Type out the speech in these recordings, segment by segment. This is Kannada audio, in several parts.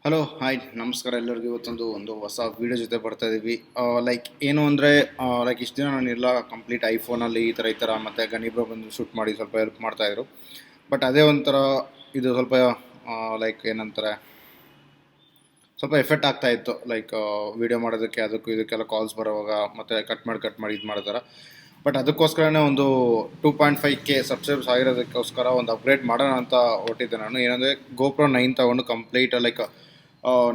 ಹಲೋ ಹಾಯ್ ನಮಸ್ಕಾರ ಎಲ್ಲರಿಗೂ. ಒಂದು ಹೊಸ ವೀಡಿಯೋ ಜೊತೆ ಬರ್ತಾ ಇದ್ದೀವಿ. ಲೈಕ್ ಏನು ಅಂದರೆ ಇಷ್ಟು ದಿನ ನಾನೆಲ್ಲ ಕಂಪ್ಲೀಟ್ ಐಫೋನಲ್ಲಿ ಈ ಥರ ಮತ್ತು ಗಣಿಬ್ರೋ ಬಂದು ಶೂಟ್ ಮಾಡಿ ಸ್ವಲ್ಪ ಹೆಲ್ಪ್ ಮಾಡ್ತಾಯಿದ್ರು. ಬಟ್ ಅದೇ ಒಂಥರ ಇದು ಸ್ವಲ್ಪ ಏನಂತಾರೆ, ಸ್ವಲ್ಪ ಎಫೆಕ್ಟ್ ಆಗ್ತಾಯಿತ್ತು. ವೀಡಿಯೋ ಮಾಡೋದಕ್ಕೆ ಅದಕ್ಕೂ ಇದಕ್ಕೆಲ್ಲ ಕಾಲ್ಸ್ ಬರೋವಾಗ ಮತ್ತು ಕಟ್ ಮಾಡಿ ಇದು ಮಾಡ್ತಾರೆ. ಬಟ್ ಅದಕ್ಕೋಸ್ಕರನೇ ಒಂದು 2.5K ಸಬ್ಸ್ಕ್ರೈಬ್ಸ್ ಆಗಿರೋದಕ್ಕೋಸ್ಕರ ಒಂದು ಅಪ್ಗ್ರೇಡ್ ಮಾಡೋಣ ಅಂತ ಹೊರಟಿದ್ದೆ ನಾನು. ಏನಂದರೆ GoPro 9 ತೊಗೊಂಡು ಕಂಪ್ಲೀಟ್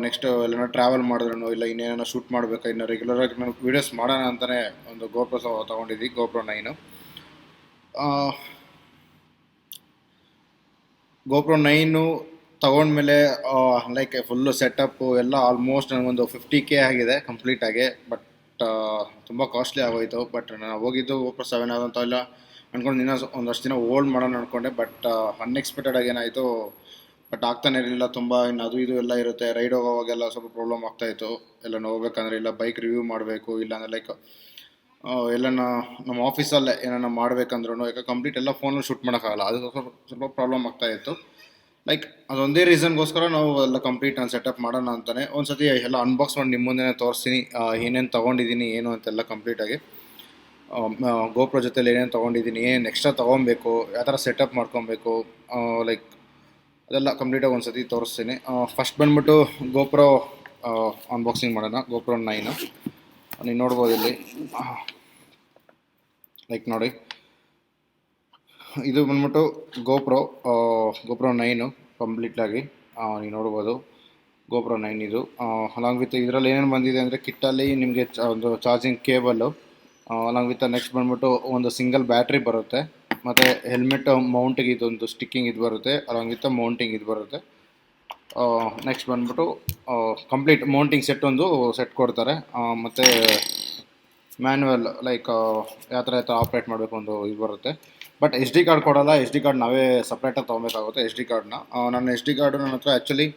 ನೆಕ್ಸ್ಟ್ ಎಲ್ಲಾನ ಟ್ರಾವೆಲ್ ಮಾಡಿದ್ರೂ ಇಲ್ಲ ಇನ್ನೇನೋ ಶೂಟ್ ಮಾಡಬೇಕಾ, ಇನ್ನು ರೆಗ್ಯುಲರಾಗಿ ನಾನು ವೀಡಿಯೋಸ್ ಮಾಡೋಣ ಅಂತಲೇ ಒಂದು GoPro ತೊಗೊಂಡಿದ್ವಿ, GoPro 9. GoPro 9 ತೊಗೊಂಡ್ಮೇಲೆ ಫುಲ್ಲು ಸೆಟಪ್ಪು ಎಲ್ಲ ಆಲ್ಮೋಸ್ಟ್ ನನಗೊಂದು 50K ಆಗಿದೆ ಕಂಪ್ಲೀಟಾಗಿ. ಬಟ್ ತುಂಬ ಕಾಸ್ಟ್ಲಿ ಆಗೋಯಿತು. ಬಟ್ ನಾನು ಹೋಗಿದ್ದು GoPro 7 ಆದಂಥ ಎಲ್ಲ ಅಂದ್ಕೊಂಡು ಇನ್ನೂ ಒಂದಷ್ಟು ದಿನ ಹೋಲ್ಡ್ ಮಾಡೋಣ ಅಂದ್ಕೊಂಡೆ. ಬಟ್ ಅನ್ಎಕ್ಸ್ಪೆಕ್ಟೆಡಾಗಿ ಏನಾಯಿತು, ಬಟ್ ಆಗ್ತಾನೆ ಇರಲಿಲ್ಲ. ತುಂಬ ಇನ್ನು ಅದು ಇದು ಎಲ್ಲ ಇರುತ್ತೆ. ರೈಡ್ ಹೋಗೋವಾಗೆಲ್ಲ ಸ್ವಲ್ಪ ಪ್ರಾಬ್ಲಮ್ ಆಗ್ತಾಯಿತ್ತು. ಎಲ್ಲ ಹೋಗ್ಬೇಕಂದ್ರೆ ಇಲ್ಲ ಬೈಕ್ ರಿವ್ಯೂ ಮಾಡಬೇಕು, ಇಲ್ಲಾಂದರೆ ಎಲ್ಲನ ನಮ್ಮ ಆಫೀಸಲ್ಲೇ ಏನಾರ ಮಾಡಬೇಕಂದ್ರೂ ಯಾಕೆ ಕಂಪ್ಲೀಟ್ ಎಲ್ಲ ಫೋನಲ್ಲಿ ಶೂಟ್ ಮಾಡೋಕ್ಕಾಗಲ್ಲ. ಅದು ಸ್ವಲ್ಪ ಪ್ರಾಬ್ಲಮ್ ಆಗ್ತಾಯಿತ್ತು. ಅದೊಂದೇ ರೀಸನ್ಗೋಸ್ಕರ ನಾವು ಎಲ್ಲ ಕಂಪ್ಲೀಟ್ ನಾನು ಸೆಟಪ್ ಮಾಡೋಣ ಅಂತಲೇ ಒಂದು ಸತಿ ಎಲ್ಲ ಅನ್ಬಾಕ್ಸ್ ಮಾಡಿ ನಿಮ್ಮ ಮುಂದೆ ತೋರಿಸ್ತೀನಿ. ಏನೇನು ತೊಗೊಂಡಿದ್ದೀನಿ ಏನು ಅಂತೆಲ್ಲ ಕಂಪ್ಲೀಟಾಗಿ GoPro ಜೊತೆಲಿ ಏನೇನು ತೊಗೊಂಡಿದ್ದೀನಿ, ಏನು ಎಕ್ಸ್ಟ್ರಾ ತೊಗೊಬೇಕು, ಯಾವ ಥರ ಸೆಟಪ್ ಮಾಡ್ಕೊಬೇಕು, ಅದೆಲ್ಲ ಕಂಪ್ಲೀಟಾಗಿ ಒಂದು ಸತಿ ತೋರಿಸ್ತೀನಿ. ಫಸ್ಟ್ ಬಂದ್ಬಿಟ್ಟು GoPro ಅನ್ಬಾಕ್ಸಿಂಗ್ ಮಾಡೋಣ. GoPro 9 ನೀವು ನೋಡ್ಬೋದು ಇಲ್ಲಿ. ನೋಡಿ, ಇದು ಬಂದ್ಬಿಟ್ಟು GoPro 9 ಕಂಪ್ಲೀಟಾಗಿ ನೀವು ನೋಡ್ಬೋದು. GoPro 9 ಇದು ಅಲಾಂಗ್ ವಿತ್ ಇದರಲ್ಲಿ ಏನೇನು ಬಂದಿದೆ ಅಂದರೆ ಕಿಟ್ಟಲ್ಲಿ ನಿಮಗೆ ಒಂದು charging cable, along with next ಬಂದ್ಬಿಟ್ಟು ಒಂದು ಸಿಂಗಲ್ ಬ್ಯಾಟ್ರಿ ಬರುತ್ತೆ, ಮತ್ತು ಹೆಲ್ಮೆಟ್ ಮೌಂಟಿಗೆ ಇದೊಂದು ಸ್ಟಿಕ್ಕಿಂಗ್ ಇದು ಬರುತ್ತೆ, ಅಲಾಂಗ್ ವಿತ್ ಮೌಂಟಿಂಗ್ ಇದು ಬರುತ್ತೆ. ನೆಕ್ಸ್ಟ್ ಬಂದ್ಬಿಟ್ಟು ಕಂಪ್ಲೀಟ್ ಮೌಂಟಿಂಗ್ ಸೆಟ್ ಒಂದು ಸೆಟ್ ಕೊಡ್ತಾರೆ, ಮತ್ತು ಮ್ಯಾನ್ಯುವಲ್ ಯಾವ ಥರ ಆಪ್ರೇಟ್ ಮಾಡಬೇಕು ಒಂದು ಇದು ಬರುತ್ತೆ. ಬಟ್ SD ಕಾರ್ಡ್ ಕೊಡೋಲ್ಲ. SD ಕಾರ್ಡ್ ನಾವೇ ಸಪ್ರೇಟಾಗಿ ತೊಗೊಬೇಕಾಗುತ್ತೆ. SD ಕಾರ್ಡ್ನ ನನ್ನ SD ಕಾರ್ಡು ನನ್ನ ಹತ್ರ ಆ್ಯಕ್ಚುಲಿ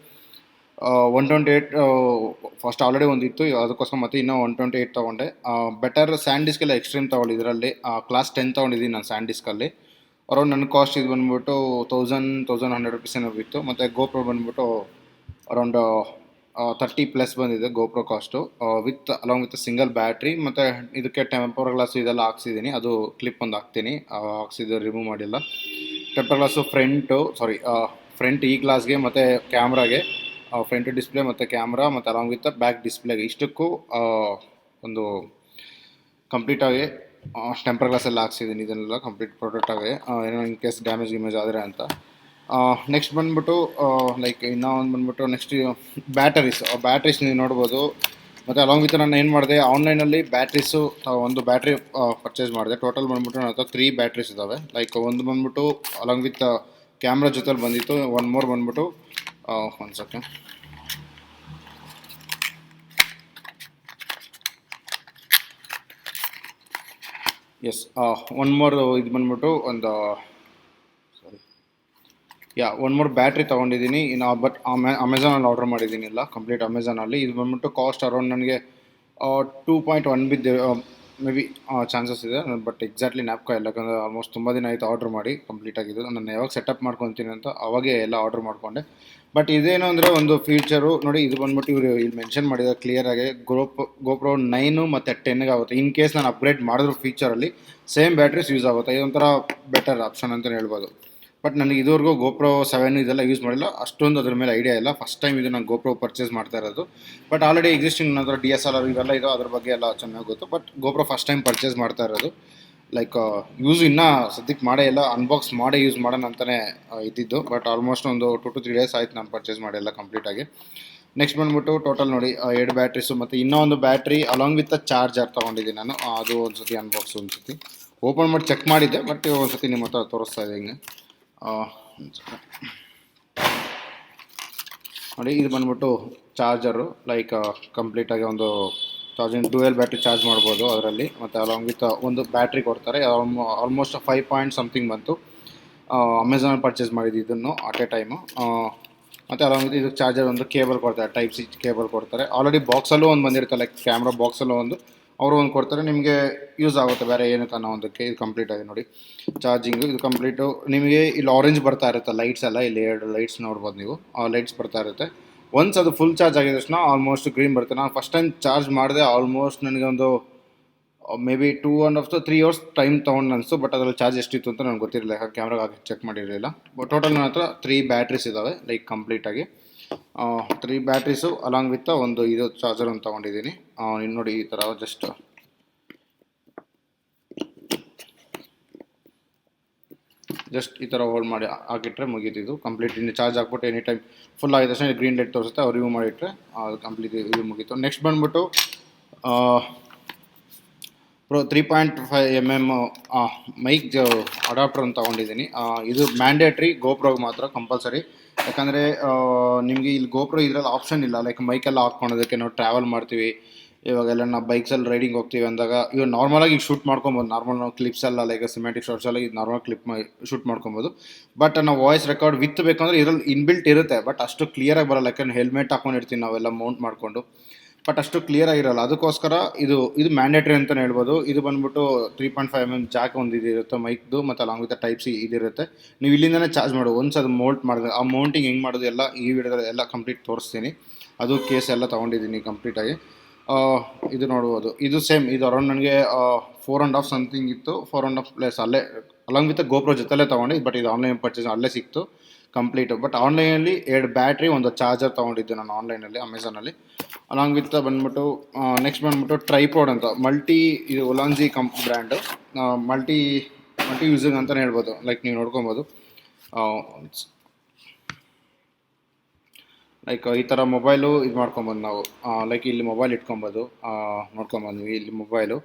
128 ಫಸ್ಟ್ ಆಲ್ರೆಡಿ ಒಂದಿತ್ತು, ಅದಕ್ಕೋಸ್ಕರ ಮತ್ತೆ ಇನ್ನೂ 128 ತೊಗೊಂಡೆ. ಬೆಟರ್ ಸ್ಯಾಂಡ್ ಡಿಸ್ಕೆಲ್ಲ ಎಕ್ಸ್ಟ್ರೀಮ್ ತೊಗೊಂಡು ಇದರಲ್ಲಿ ಕ್ಲಾಸ್ 10 ತೊಗೊಂಡಿದ್ದೀನಿ ನಾನು ಸ್ಯಾಂಡ್ ಡಿಸ್ಕಲ್ಲಿ. ಅರೌಂಡ್ ನನ್ನ ಕಾಸ್ಟ್ ಇದು ಬಂದ್ಬಿಟ್ಟು 1100 ರುಪೀಸ್ ಏನೋ ಬಿತ್ತು. ಮತ್ತು GoPro ಬಂದ್ಬಿಟ್ಟು ಅರೌಂಡ್ 30+ ಬಂದಿದೆ GoPro cost, along with single battery. ಮತ್ತು ಇದಕ್ಕೆ ಟೆಂಪರ್ ಗ್ಲಾಸು ಇದೆಲ್ಲ ಹಾಕ್ಸಿದ್ದೀನಿ. ಅದು ಕ್ಲಿಪ್ ಒಂದು ಹಾಕ್ತೀನಿ, ಹಾಕ್ಸಿದ್ದು ರಿಮೂವ್ ಮಾಡಿಲ್ಲ. ಟೆಂಪರ್ ಗ್ಲಾಸು ಫ್ರಂಟ್ ಈ ಗ್ಲಾಸ್ಗೆ ಮತ್ತು ಕ್ಯಾಮ್ರಾಗೆ, ಫ್ರಂಟ್ ಡಿಸ್ಪ್ಲೇ ಮತ್ತು ಕ್ಯಾಮ್ರಾ ಮತ್ತು ಅಲಾಂಗ್ ವಿತ್ ಬ್ಯಾಕ್ ಡಿಸ್ಪ್ಲೇಗೆ ಇಷ್ಟಕ್ಕೂ ಒಂದು ಕಂಪ್ಲೀಟಾಗಿ ಟೆಂಪರ್ ಗ್ಲಾಸ್ ಎಲ್ಲ ಹಾಕ್ಸಿದ್ದೀನಿ. ಇದನ್ನೆಲ್ಲ ಕಂಪ್ಲೀಟ್ ಪ್ರೊಟೆಕ್ಟಾಗಿ ಏನೋ ಇನ್ ಕೇಸ್ ಡ್ಯಾಮೇಜ್ ಆದರೆ ಅಂತ. ನೆಕ್ಸ್ಟ್ ಬಂದ್ಬಿಟ್ಟು ಇನ್ನೂ ಒಂದು ಬಂದ್ಬಿಟ್ಟು ನೆಕ್ಸ್ಟ್ ಬ್ಯಾಟ್ರೀಸ್ ನೀವು ನೋಡ್ಬೋದು. ಮತ್ತು ಅಲಾಂಗ್ ವಿತ್ ನಾನು ಏನು ಮಾಡಿದೆ, ಆನ್ಲೈನಲ್ಲಿ ಬ್ಯಾಟ್ರೀಸು ಒಂದು ಬ್ಯಾಟ್ರಿ ಪರ್ಚೇಸ್ ಮಾಡಿದೆ. ಟೋಟಲ್ ಬಂದ್ಬಿಟ್ಟು ನನ್ನ ಹತ್ರ 3 ಬ್ಯಾಟ್ರೀಸ್ ಇದ್ದಾವೆ. ಒಂದು ಬಂದ್ಬಿಟ್ಟು ಅಲಾಂಗ್ ವಿತ್ ಕ್ಯಾಮ್ರಾ ಜೊತೆಲಿ ಬಂದಿತ್ತು, ಒನ್ ಮೋರ್ ಬಂದ್ಬಿಟ್ಟು ಒಂದು ಸೆಕೆಂಡ್, ಒನ್ ಮೋರ್ ಇದು ಬಂದ್ಬಿಟ್ಟು ಒನ್ ಮೋರ್ ಬ್ಯಾಟ್ರಿ ತೊಗೊಂಡಿದ್ದೀನಿ. ಇನ್ನು ಬಟ್ ಅಮೆಝಾನಲ್ಲಿ ಆರ್ಡರ್ ಮಾಡಿದ್ದೀನಿ, ಇಲ್ಲ ಕಂಪ್ಲೀಟ್ ಅಮೆಝಾನಲ್ಲಿ. ಇದು ಬಂದ್ಬಿಟ್ಟು ಕಾಸ್ಟ್ ಅರೌಂಡ್ ನನಗೆ 2.1 ಬಿದ್ದೆ ಮೇ ಬಿ, ಚಾನ್ಸಸ್ ಇದೆ. ಬಟ್ ಎಕ್ಸಾಕ್ಟ್ಲಿ ಜ್ಞಾಪಕ ಇಲ್ಲ, ಯಾಕಂದರೆ ಆಲ್ಮೋಸ್ಟ್ ತುಂಬ ದಿನ ಆಯಿತು ಆರ್ಡ್ರ್ ಮಾಡಿ ಕಂಪ್ಲೀಟಾಗಿದ್ದು. ನಾನು ಯಾವಾಗ ಸೆಟಪ್ ಮಾಡ್ಕೊತೀನಿ ಅಂತ ಅವಾಗೇ ಎಲ್ಲ ಆರ್ಡ್ರ್ ಮಾಡಿಕೊಂಡೆ. ಬಟ್ ಇದೇನು ಅಂದರೆ ಒಂದು ಫೀಚರು ನೋಡಿ, ಇದು ಬಂದ್ಬಿಟ್ಟು ಇವರು ಇಲ್ಲಿ ಮೆನ್ಷನ್ ಮಾಡಿದ್ದಾರೆ ಕ್ಲಿಯರಾಗಿ, GoPro 9 ಮತ್ತು 10ಗೆ ಆಗುತ್ತೆ. ಇನ್ ಕೇಸ್ ನಾನು ಅಪ್ಗ್ರೇಡ್ ಮಾಡಿದ್ರು ಫೀಚರಲ್ಲಿ ಸೇಮ್ ಬ್ಯಾಟ್ರೀಸ್ ಯೂಸ್ ಆಗುತ್ತೆ. ಇದೊಂಥರ ಬೆಟರ್ ಆಪ್ಷನ್ ಅಂತಲೇ ಹೇಳ್ಬೋದು. ಬಟ್ ನನಗೆ ಇದುವರೆಗೂ GoPro 7 ಇದೆಲ್ಲ ಯೂಸ್ ಮಾಡಿಲ್ಲ, ಅಷ್ಟೊಂದು ಅದ್ರ ಮೇಲೆ ಐಡಿಯಾ ಇಲ್ಲ. ಫಸ್ಟ್ ಟೈಮ್ ಇದು ನಾನು GoPro ಪರ್ಚೇಸ್ ಮಾಡ್ತಾ ಇರೋದು. ಬಟ್ ಆಲ್ರೆಡಿ ಎಕ್ಸಿಸ್ಟಿಂಗ್ ನನ್ನ ಹತ್ರ DSLR ಇವೆಲ್ಲ ಇದು, ಅದ್ರ ಬಗ್ಗೆ ಎಲ್ಲ ಚೆನ್ನಾಗಿ ಗೊತ್ತು. But GoPro first time purchase ಮಾಡ್ತಾ ಇರೋದು. ಯೂಸ್ ಇನ್ನೂ ಸದ್ಯಕ್ಕೆ ಮಾಡೇ ಇಲ್ಲ, ಅನ್ಬಾಕ್ಸ್ ಮಾಡೇ ಯೂಸ್ ಮಾಡೋಣ ಅಂತಲೇ ಇದ್ದಿದ್ದು. ಬಟ್ ಆಲ್ಮೋಸ್ಟ್ ಒಂದು 2 to 3 ಡೇಸ್ ಆಯ್ತು ನಾನು ಪರ್ಚೇಸ್ ಮಾಡಿ ಎಲ್ಲ ಕಂಪ್ಲೀಟಾಗಿ. ನೆಕ್ಸ್ಟ್ ಬಂದ್ಬಿಟ್ಟು ಟೋಟಲ್ ನೋಡಿ 2 ಬ್ಯಾಟ್ರೀಸು ಮತ್ತು ಇನ್ನೂ ಒಂದು ಬ್ಯಾಟ್ರಿ ಅಲಾಂಗ್ ವಿತ್ ಚಾರ್ಜರ್ ತೊಗೊಂಡಿದ್ದೀನಿ ನಾನು. ಅದು ಒಂದು ಸತಿ ಅನ್ಬಾಕ್ಸ್ ಒಂದು ಸತಿ ಓಪನ್ ಮಾಡಿ ಚೆಕ್ ಮಾಡಿದ್ದೆ, ಬಟ್ ಒಂದು ಸತಿ ನಿಮ್ಮ ಹತ್ರ ತೋರಿಸ್ತಾ ಇದೆ ಹಿಂಗೆ. ನೋಡಿ, ಇದು ಬಂದ್ಬಿಟ್ಟು ಚಾರ್ಜರು, ಕಂಪ್ಲೀಟಾಗಿ ಒಂದು ಚಾರ್ಜಿಂಗ್ ಡ್ಯುಯಲ್ ಬ್ಯಾಟ್ರಿ ಚಾರ್ಜ್ ಮಾಡ್ಬೋದು ಅದರಲ್ಲಿ. ಮತ್ತು ಅಲಾಂಗ್ ವಿತ್ ಒಂದು ಬ್ಯಾಟ್ರಿ ಕೊಡ್ತಾರೆ, ಆಲ್ಮೋಸ್ಟ್ 5 ಪಾಯಿಂಟ್ ಸಮಥಿಂಗ್ ಬಂತು. ಅಮೆಝಾನ್ ಪರ್ಚೇಸ್ ಮಾಡಿದ್ದು ಇದನ್ನು ಅಟ್ ಎ ಟೈಮು. ಮತ್ತು ಅಲಾಂಗ್ ವಿತ್ ಇದಕ್ಕೆ ಚಾರ್ಜರ್ ಒಂದು ಕೇಬಲ್ ಕೊಡ್ತಾರೆ, ಟೈಪ್ ಸಿ ಕೇಬಲ್ ಕೊಡ್ತಾರೆ. ಆಲ್ರೆಡಿ ಬಾಕ್ಸಲ್ಲೂ ಒಂದು ಬಂದಿರುತ್ತೆ, ಕ್ಯಾಮ್ರಾ ಬಾಕ್ಸಲ್ಲೂ ಅವರು ಒಂದು ಕೊಡ್ತಾರೆ, ನಿಮಗೆ ಯೂಸ್ ಆಗುತ್ತೆ ಬೇರೆ ಏನಕ್ಕೆ ಅನ್ನೋ ಒಂದಕ್ಕೆ. ಇದು ಕಂಪ್ಲೀಟಾಗಿ ನೋಡಿ ಚಾರ್ಜಿಂಗು, ಇದು ಕಂಪ್ಲೀಟು. ನಿಮಗೆ ಇಲ್ಲಿ ಆರೆಂಜ್ ಬರ್ತಾ ಇರುತ್ತೆ ಲೈಟ್ಸ್ ಎಲ್ಲ, ಇಲ್ಲಿ 2 ಲೈಟ್ಸ್ ನೋಡ್ಬೋದು ನೀವು, ಲೈಟ್ಸ್ ಬರ್ತಾ ಇರುತ್ತೆ. ಒನ್ಸ್ ಅದು ಫುಲ್ ಚಾರ್ಜ್ ಆಗಿದ ತಕ್ಷಣ ಆಲ್ಮೋಸ್ಟ್ ಗ್ರೀನ್ ಬರುತ್ತೆ. ನಾನು ಫಸ್ಟ್ ಟೈಮ್ ಚಾರ್ಜ್ ಮಾಡಿದೆ, ಆಲ್ಮೋಸ್ಟ್ ನನಗೆ ಒಂದು may be 2.5 to 3 hours time ತೊಗೊಂಡು ಅನಿಸ್ತು. ಬಟ್ ಅದರಲ್ಲಿ ಚಾರ್ಜ್ ಎಷ್ಟಿತ್ತು ಅಂತ ನನಗೆ ಗೊತ್ತಿರಲಿಲ್ಲ, ಯಾಕಂದ್ರೆ ಕ್ಯಾಮ್ರಾಗೆ ಹಾಕಿ ಚೆಕ್ ಮಾಡಿರಲಿಲ್ಲ. ಬಟ್ ಟೋಟಲ್ ನನ್ನ ಹತ್ರ 3 ಬ್ಯಾಟ್ರೀಸ್ ಇದ್ದಾವೆ, ಲೈಕ್ ಕಂಪ್ಲೀಟಾಗಿ 3 ಬ್ಯಾಟ್ರೀಸು ಅಲಾಂಗ್ ವಿತ್ ಒಂದು ಇದು ಚಾರ್ಜರನ್ನು ತೊಗೊಂಡಿದ್ದೀನಿ. ನೀನು ನೋಡಿ ಈ ಥರ ಜಸ್ಟ್ ಈ ಥರ ಹೋಲ್ಡ್ ಮಾಡಿ ಹಾಕಿಟ್ರೆ ಮುಗೀತಿದ್ದು ಕಂಪ್ಲೀಟ್. ಇನ್ನು ಚಾರ್ಜ್ ಹಾಕ್ಬಿಟ್ಟು ಎನಿ ಟೈಮ್ ಫುಲ್ ಆಗಿದ ತಕ್ಷಣ ಗ್ರೀನ್ ಲೈಟ್ ತೋರಿಸುತ್ತೆ, ಅವ್ರು ರಿಮೂವ್ ಮಾಡಿಟ್ರೆ ಅದು ಕಂಪ್ಲೀಟ್ ಇದು ಮುಗೀತು. ನೆಕ್ಸ್ಟ್ ಬಂದ್ಬಿಟ್ಟು Pro 3.5mm ಮೈಕ್ ಅಡಾಪ್ಟರ್ ಅಂತ ತೊಗೊಂಡಿದ್ದೀನಿ. ಇದು ಮ್ಯಾಂಡೇಟ್ರಿ ಗೋಪ್ರೋಗೆ ಮಾತ್ರ ಕಂಪಲ್ಸರಿ, ಯಾಕಂದರೆ ನಿಮಗೆ ಇಲ್ಲಿ ಗೋಪ್ರೋ ಇದರಲ್ಲಿ ಆಪ್ಷನ್ ಇಲ್ಲ. ಲೈಕ್ ಮೈಕೆಲ್ಲ ಹಾಕ್ಕೊಳೋದಕ್ಕೆ ನಾವು ಟ್ರಾವೆಲ್ ಮಾಡ್ತೀವಿ, ಇವಾಗೆಲ್ಲ ನಾವು ಬೈಕ್ಸಲ್ಲಿ ರೈಡಿಂಗ್ ಹೋಗ್ತೀವಿ ಅಂದಾಗ ಇವಾಗ ನಾರ್ಮಲಾಗಿ ಶೂಟ್ ಮಾಡ್ಕೊಬೋದು. ನಾರ್ಮಲ್ ನಾವು ಕ್ಲಿಪ್ಸ್ ಎಲ್ಲ ಲೈಕ್ ಸಿನಿಮ್ಯಾಟಿಕ್ ಶಾರ್ಟ್ಸ್ ಎಲ್ಲ ಇದು ನಾರ್ಮಲ್ ಶೂಟ್ ಮಾಡ್ಕೊಬೋದು. ಬಟ್ ನಾವು ವಾಯ್ಸ್ ರೆಕಾರ್ಡ್ ವಿತ್ ಬೇಕಂದ್ರೆ ಇದರಲ್ಲಿ ಇನ್ಬಿಲ್ಟ್ ಇರುತ್ತೆ, ಬಟ್ ಅಷ್ಟು ಕ್ಲಿಯರಾಗಿ ಬರೋಲ್ಲ, ಯಾಕಂದ್ರೆ ಹೆಲ್ಮೆಟ್ ಹಾಕೊಂಡಿರ್ತೀವಿ ನಾವೆಲ್ಲ ಮೌಂಟ್ ಮಾಡಿಕೊಂಡು, ಬಟ್ ಅಷ್ಟು ಕ್ಲಿಯರ್ ಆಗಿರಲ್ಲ. ಅದಕ್ಕೋಸ್ಕರ ಇದು ಮ್ಯಾಂಡೇಟ್ರಿ ಅಂತಲೇ ಹೇಳ್ಬೋದು. ಇದು ಬಂದ್ಬಿಟ್ಟು 3.5mm ಜಾಕ್ ಒಂದು ಇದಿರುತ್ತೆ ಮೈಕ್ದು, ಮತ್ತು ಅಲಾಂಗ್ ವಿತ್ ಟೈಪ್ ಸಿ ಇದಿರುತ್ತೆ. ನೀವು ಇಲ್ಲಿಂದನೇ ಚಾರ್ಜ್ ಮಾಡೋದು. ಒನ್ಸ್ ಅದು ಮೌಂಟ್ ಮಾಡಿದ್ರೆ ಆ ಮೌಂಟಿಂಗ್ ಹೆಂಗೆ ಮಾಡೋದು ಎಲ್ಲ ಈ ವಿಡಿಯೋದಲ್ಲಿ ಎಲ್ಲ ಕಂಪ್ಲೀಟ್ ತೋರಿಸ್ತೀನಿ. ಅದು ಕೇಸ್ ಎಲ್ಲ ತೊಗೊಂಡಿದ್ದೀನಿ ಕಂಪ್ಲೀಟಾಗಿ. ಇದು ನೋಡ್ಬೋದು, ಇದು ಸೇಮ್, ಇದು ಅರೌಂಡ್ ನನಗೆ 4.5 ಸಮಥಿಂಗ್ ಇತ್ತು. 4.5+ ಅಲ್ಲೇ ಅಲಾಂಗ್ ವಿತ್ ಗೋಪ್ರೋ ಜೊತೆಲೇ ತೊಗೊಂಡು, ಬಟ್ ಇದು ಆನ್ಲೈನ್ ಪರ್ಚೇಸ್ ಅಲ್ಲೇ ಸಿಕ್ತು ಕಂಪ್ಲೀಟು. ಬಟ್ ಆನ್ಲೈನಲ್ಲಿ 2 ಬ್ಯಾಟ್ರಿ ಒಂದು ಚಾರ್ಜರ್ ತೊಗೊಂಡಿದ್ದೆ ನಾನು ಆನ್ಲೈನಲ್ಲಿ, ಅಮೆಝಾನಲ್ಲಿ. ಅಲಾಂಗ್ ವಿತ್ ಬಂದ್ಬಿಟ್ಟು ನೆಕ್ಸ್ಟ್ ಬಂದ್ಬಿಟ್ಟು ಟ್ರೈಪೋಡ್ ಅಂತ ಇದು ಒಲಾಂಜಿ ಬ್ರ್ಯಾಂಡು, ಮಲ್ಟಿ ಯೂಸಿಂಗ್ ಅಂತಲೇ ಹೇಳ್ಬೋದು. ಲೈಕ್ ನೀವು ನೋಡ್ಕೊಬೋದು, ಲೈಕ್ ಈ ಥರ ಮೊಬೈಲು ಇದು ಮಾಡ್ಕೊಬೋದು ನಾವು. ಲೈಕ್ ಇಲ್ಲಿ ಮೊಬೈಲ್ ಇಟ್ಕೊಬೋದು, ನೋಡ್ಕೊಬೋದು ನೀವು ಇಲ್ಲಿ ಮೊಬೈಲು.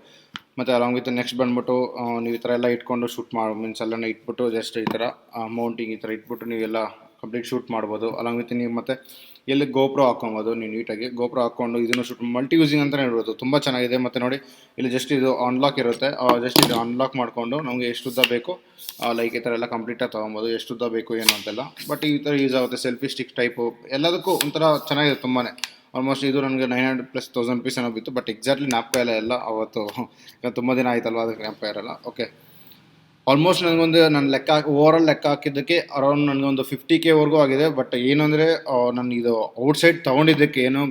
ಮತ್ತು ಅಲಾಂಗ್ ವಿತ್ ನೆಕ್ಸ್ಟ್ ಬಂದ್ಬಿಟ್ಟು ನೀವು ಈ ಥರ ಎಲ್ಲ ಇಟ್ಕೊಂಡು ಶೂಟ್ ಮೀನ್ಸ್ ಎಲ್ಲನ ಇಟ್ಬಿಟ್ಟು ಜಸ್ಟ್ ಈ ಥರ ಮೌಂಟಿಂಗ್ ಈ ಥರ ಇಟ್ಬಿಟ್ಟು ನೀವೆಲ್ಲ ಕಂಪ್ಲೀಟ್ ಶೂಟ್ ಮಾಡ್ಬೋದು. ಅಲಾಂಗ್ ವಿತ್ ನೀವು ಮತ್ತು ಎಲ್ಲಿ ಗೋಪ್ರೋ ಹಾಕ್ಕೊಬೋದು ನೀವು ನೀಟಾಗಿ. ಗೋಪ್ರೋ ಹಾಕ್ಕೊಂಡು ಇದನ್ನು ಶೂಟ್ ಮಲ್ಟಿ ಯೂಸಿಂಗ್ ಅಂತಲೇ ಹೇಳ್ಬೋದು, ತುಂಬ ಚೆನ್ನಾಗಿದೆ. ಮತ್ತು ನೋಡಿ ಇಲ್ಲಿ ಜಸ್ಟ್ ಇದು ಅನ್ಲಾಕ್ ಇರುತ್ತೆ, ಜಸ್ಟ್ ಇದು ಅನ್ಲಾಕ್ ಮಾಡಿಕೊಂಡು ನಮಗೆ ಎಷ್ಟು ಉದ್ದ ಬೇಕು ಲೈಕ್ ಈ ಥರ ಎಲ್ಲ ಕಂಪ್ಲೀಟಾಗಿ ತೊಗೊಬೋದು, ಎಷ್ಟು ಉದ್ದ ಬೇಕು ಏನು ಅಂತೆಲ್ಲ. ಬಟ್ ಈ ಥರ ಯೂಸ್ ಆಗುತ್ತೆ, ಸೆಲ್ಫಿ ಸ್ಟಿಕ್ ಟೈಪು ಎಲ್ಲದಕ್ಕೂ ಒಂಥರ ಚೆನ್ನಾಗಿದೆ ತುಂಬಾ. ಆಲ್ಮೋಸ್ಟ್ ಇದು ನನಗೆ 900+ ರೂಪೀಸ್ ಏನೋ ಬಿತ್ತು, ಬಟ್ ಎಕ್ಸಾಕ್ಟ್ಲಿ ಜ್ಞಾಪಕ ಎಲ್ಲ ಅವತ್ತು, ತುಂಬ ದಿನ ಆಯ್ತಲ್ವ, ಅದಕ್ಕೆ ಜ್ಞಾಪಕ ಇರಲ್ಲ. ಓಕೆ, ಆಲ್ಮೋಸ್ಟ್ ನನಗೊಂದು ನನ್ನ ಓವರಾಲ್ ಲೆಕ್ಕ ಹಾಕಿದ್ದಕ್ಕೆ ಅರೌಂಡ್ ನನಗೊಂದು 50K ಆಗಿದೆ. ಬಟ್ ಏನಂದರೆ ನಾನು ಇದು ಔಟ್ಸೈಡ್ ತೊಗೊಂಡಿದ್ದಕ್ಕೆ ಏನೋ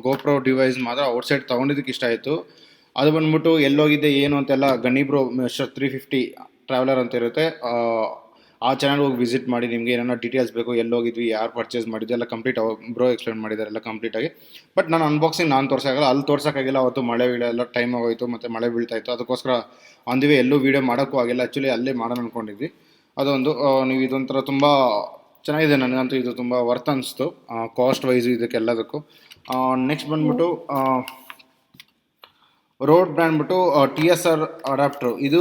ಗೋಪ್ರೋ ಡಿವೈಸ್ ಮಾತ್ರ ಔಟ್ಸೈಡ್ ತೊಗೊಂಡಿದ್ದಕ್ಕೆ ಇಷ್ಟ ಆಯಿತು. ಅದು ಬಂದ್ಬಿಟ್ಟು ಎಲ್ಲೋಗಿದ್ದೆ ಏನು ಅಂತೆಲ್ಲ ಗಣಿಬ್ರೋ ಮಿಸ್ಟರ್ 350 ಟ್ರಾವೆಲರ್ ಅಂತ ಇರುತ್ತೆ, ಆ ಚಾನಲ್ ಹೋಗಿ ವಿಸಿಟ್ ಮಾಡಿ. ನಿಮಗೆ ಏನೇನೋ ಡೀಟೇಲ್ಸ್ ಬೇಕು, ಎಲ್ಲೋಗಿದ್ವಿ, ಯಾರು ಪರ್ಚೇಸ್ ಮಾಡಿದ್ವಿ ಎಲ್ಲ ಕಂಪ್ಲೀಟ್ ಬ್ರೋ ಎಕ್ಸ್ಪ್ಲೇನ್ ಮಾಡಿದ್ದಾರೆ ಎಲ್ಲ ಕಂಪ್ಲೀಟಾಗಿ. ಬಟ್ ನಾನು ಅನ್ಬಾಕ್ಸಿಂಗ್ ನಾನು ತೋರ್ಸೋಕ್ಕಾಗಲ್ಲ, ಅಲ್ಲಿ ತೋರ್ಸೋಕ್ಕಾಗಿಲ್ಲ, ಅವತ್ತು ಮಳೆ ಎಲ್ಲ ಟೈಮ್ ಆಗೋಯಿತು, ಮತ್ತು ಮಳೆ ಬೀಳ್ತಾಯಿತ್ತು. ಅದಕ್ಕೋಸ್ಕರ ಅಂದಿವೆ ಎಲ್ಲೂ ವೀಡಿಯೋ ಮಾಡೋಕ್ಕೂ ಆಗಿಲ್ಲ. ಆ್ಯಕ್ಚುಲಿ ಅಲ್ಲೇ ಮಾಡೋಣ ಅಂದ್ಕೊಂಡಿದ್ವಿ. ಅದೊಂದು ನೀವು ಇದೊಂಥರ ತುಂಬ ಚೆನ್ನಾಗಿದೆ, ನನಗಂತೂ ಇದು ತುಂಬ ವರ್ತ್ ಅನಿಸ್ತು ಕಾಸ್ಟ್ ವೈಸು ಇದಕ್ಕೆಲ್ಲದಕ್ಕೂ. ನೆಕ್ಸ್ಟ್ ಬಂದ್ಬಿಟ್ಟು ರೋಡ್ ಬ್ರ್ಯಾಂಡ್ಬಿಟ್ಟು TSR ಅಡಾಪ್ಟ್ರು. ಇದು